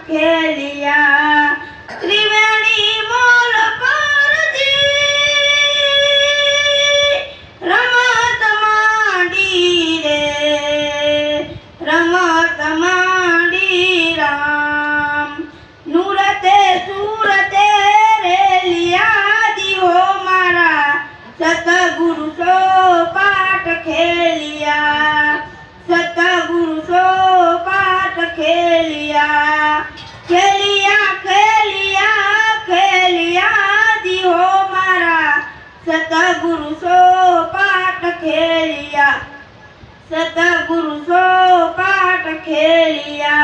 खेलिया त्रिवेणी मोल पर जी रमत मांडी रे रमत मांडी राम नूरते सूरते रेलिया दियो मारा सतगुरु सो पाठ खेलिया सतगुरु सो पाठ खेलिया खेलिया खेलिया खेलिया दियो मारा सतगुरु सो पाठ खेलिया सतगुरु सो पाठ खेलिया